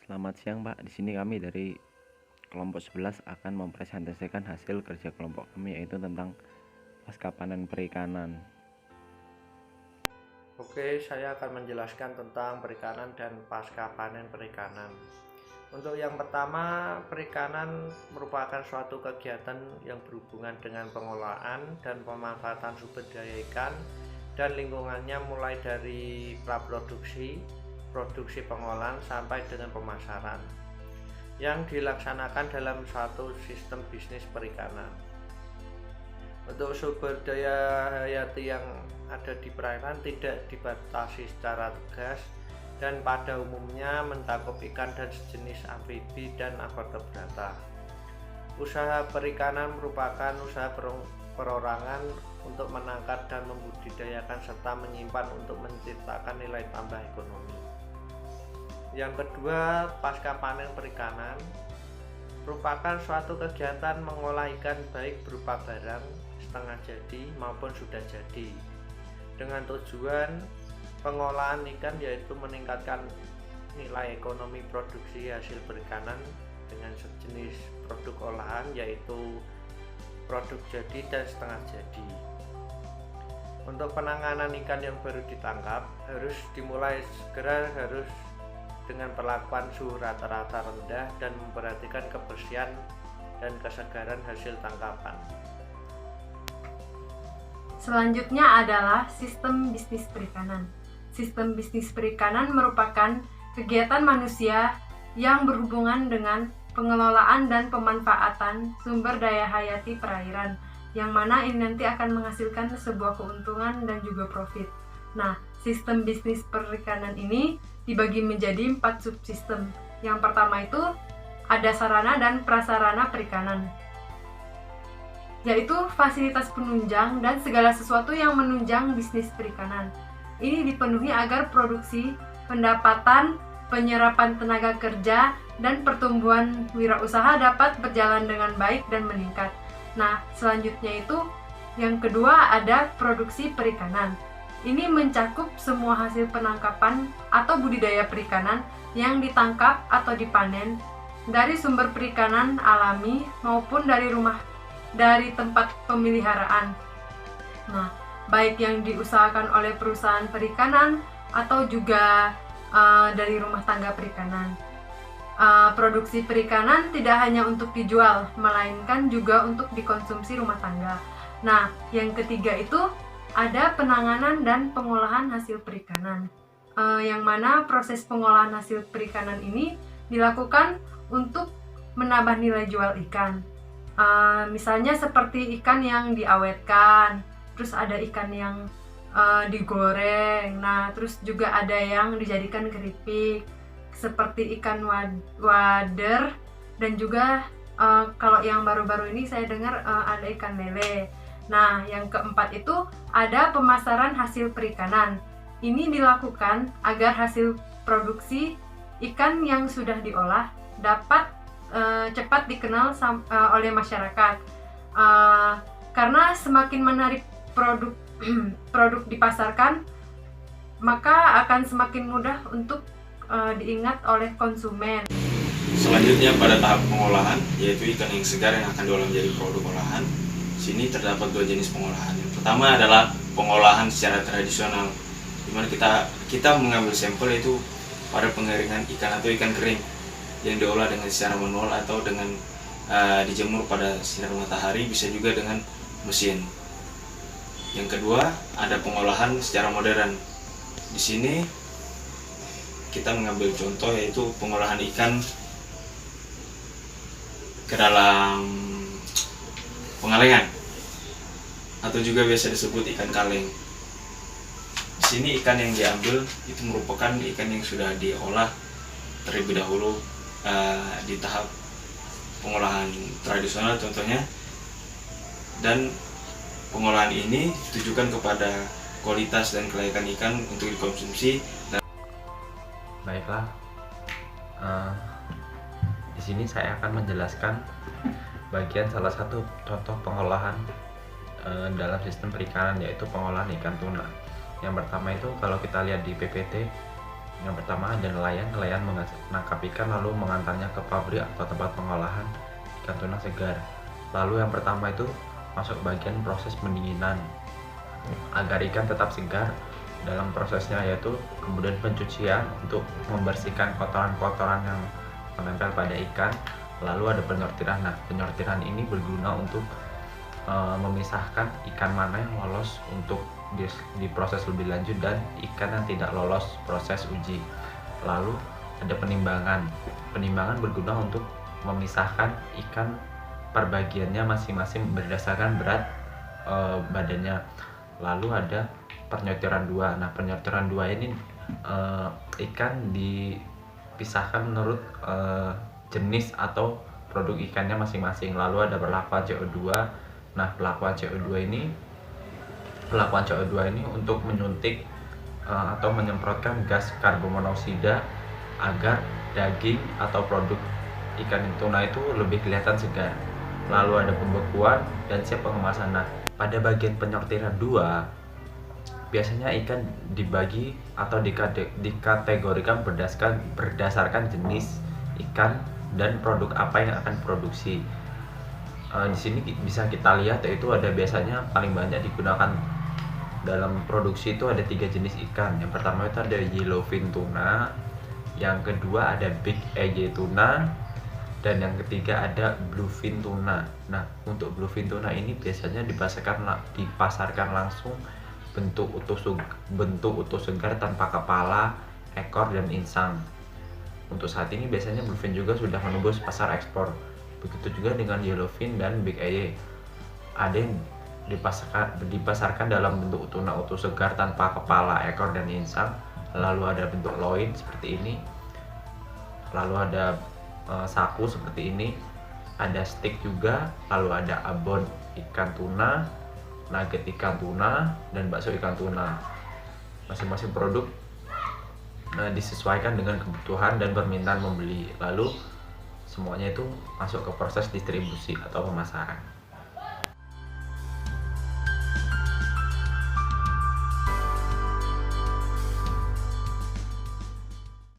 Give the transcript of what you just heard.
Selamat siang Pak, di sini kami dari kelompok 11 akan mempresentasikan hasil kerja kelompok kami, yaitu tentang pasca panen perikanan. Oke, saya akan menjelaskan tentang perikanan dan pasca panen perikanan. Untuk yang pertama, perikanan merupakan suatu kegiatan yang berhubungan dengan pengolahan dan pemanfaatan sumber daya ikan dan lingkungannya, mulai dari praproduksi, produksi pengolahan sampai dengan pemasaran, yang dilaksanakan dalam suatu sistem bisnis perikanan. Untuk sumber daya hayati yang ada di perairan tidak dibatasi secara tegas dan pada umumnya mencakup ikan dan sejenis amfibi dan invertebrata. Usaha perikanan merupakan usaha perorangan untuk menangkap dan membudidayakan serta menyimpan untuk menciptakan nilai tambah ekonomi. Yang kedua, pasca panen perikanan merupakan suatu kegiatan mengolah ikan baik berupa barang setengah jadi maupun sudah jadi, dengan tujuan pengolahan ikan, yaitu meningkatkan nilai ekonomi produksi hasil perikanan dengan sejenis produk olahan, yaitu produk jadi dan setengah jadi. Untuk penanganan ikan yang baru ditangkap harus dimulai segera, harus dengan perlakuan suhu rata-rata rendah dan memperhatikan kebersihan dan kesegaran hasil tangkapan. Selanjutnya adalah sistem bisnis perikanan. Sistem bisnis perikanan merupakan kegiatan manusia yang berhubungan dengan pengelolaan dan pemanfaatan sumber daya hayati perairan, yang mana ini nanti akan menghasilkan sebuah keuntungan dan juga profit. Nah, sistem bisnis perikanan ini dibagi menjadi 4 subsistem. Yang pertama itu ada sarana dan prasarana perikanan, yaitu fasilitas penunjang dan segala sesuatu yang menunjang bisnis perikanan. Ini dipenuhi agar produksi, pendapatan, penyerapan tenaga kerja, dan pertumbuhan wirausaha dapat berjalan dengan baik dan meningkat. Nah, selanjutnya itu yang kedua ada produksi perikanan. Ini mencakup semua hasil penangkapan atau budidaya perikanan yang ditangkap atau dipanen dari sumber perikanan alami maupun dari tempat pemeliharaan. Nah, baik yang diusahakan oleh perusahaan perikanan atau juga dari rumah tangga perikanan. Produksi perikanan tidak hanya untuk dijual, melainkan juga untuk dikonsumsi rumah tangga. Nah, yang ketiga itu ada penanganan dan pengolahan hasil perikanan, yang mana proses pengolahan hasil perikanan ini dilakukan untuk menambah nilai jual ikan. Misalnya seperti ikan yang diawetkan, terus ada ikan yang digoreng, nah terus juga ada yang dijadikan keripik seperti ikan wader, dan juga kalau yang baru-baru ini saya dengar ada ikan lele. Nah, yang keempat itu ada pemasaran hasil perikanan. Ini dilakukan agar hasil produksi ikan yang sudah diolah dapat cepat dikenal oleh masyarakat, karena semakin menarik produk produk dipasarkan, maka akan semakin mudah untuk diingat oleh konsumen. Selanjutnya pada tahap pengolahan, yaitu ikan yang segar yang akan diolah menjadi produk olahan. Sini terdapat 2 jenis pengolahan. Yang pertama adalah pengolahan secara tradisional, di mana kita mengambil sampel yaitu pada pengeringan ikan atau ikan kering yang diolah dengan secara manual atau dengan dijemur pada sinar matahari, bisa juga dengan mesin. Yang kedua ada pengolahan secara modern. Di sini kita mengambil contoh yaitu pengolahan ikan ke dalam pengalengan atau juga biasa disebut ikan kaleng. Di sini ikan yang diambil itu merupakan ikan yang sudah diolah terlebih dahulu di tahap pengolahan tradisional contohnya, dan pengolahan ini ditujukan kepada kualitas dan kelayakan ikan untuk dikonsumsi. Baiklah, di sini saya akan menjelaskan bagian salah satu contoh pengolahan dalam sistem perikanan, yaitu pengolahan ikan tuna. Yang pertama itu kalau kita lihat di PPT, Yang pertama ada nelayan menangkap ikan lalu mengantarnya ke pabrik atau tempat pengolahan ikan tuna segar. Lalu yang pertama itu masuk bagian proses pendinginan agar ikan tetap segar. Dalam prosesnya yaitu kemudian pencucian untuk membersihkan kotoran-kotoran yang menempel pada ikan. Lalu ada penyortiran. Nah, penyortiran ini berguna untuk memisahkan ikan mana yang lolos untuk diproses lebih lanjut dan ikan yang tidak lolos proses uji. Lalu ada penimbangan. Penimbangan berguna untuk memisahkan ikan per bagiannya masing-masing berdasarkan berat badannya. Lalu ada penyortiran 2. Nah, penyortiran 2 ini ikan dipisahkan menurut jenis atau produk ikannya masing-masing. Lalu ada perlakuan CO2. Nah, perlakuan CO2 ini untuk menyuntik atau menyemprotkan gas karbon monoksida agar daging atau produk ikan tuna itu lebih kelihatan segar. Lalu ada pembekuan dan siap pengemasan. Nah, pada bagian penyortiran 2 biasanya ikan dibagi atau dikategorikan berdasarkan jenis ikan dan produk apa yang akan diproduksi. Di sini bisa kita lihat yaitu ada biasanya paling banyak digunakan dalam produksi itu ada 3 jenis ikan. Yang pertama itu ada yellowfin tuna, yang kedua ada big eye tuna, dan yang ketiga ada bluefin tuna. Nah, untuk bluefin tuna ini biasanya dipasarkan langsung bentuk utuh segar tanpa kepala, ekor, dan insang. Untuk saat ini biasanya bluefin juga sudah menembus pasar ekspor. Begitu juga dengan yellowfin dan big eye. Ada yang dipasarkan dalam bentuk tuna utuh segar tanpa kepala, ekor, dan insang. Lalu ada bentuk loin seperti ini. Lalu ada saku seperti ini. Ada steak juga. Lalu ada abon ikan tuna, nugget ikan tuna, dan bakso ikan tuna. Masing-masing produk disesuaikan dengan kebutuhan dan permintaan pembeli. Lalu semuanya itu masuk ke proses distribusi atau pemasaran.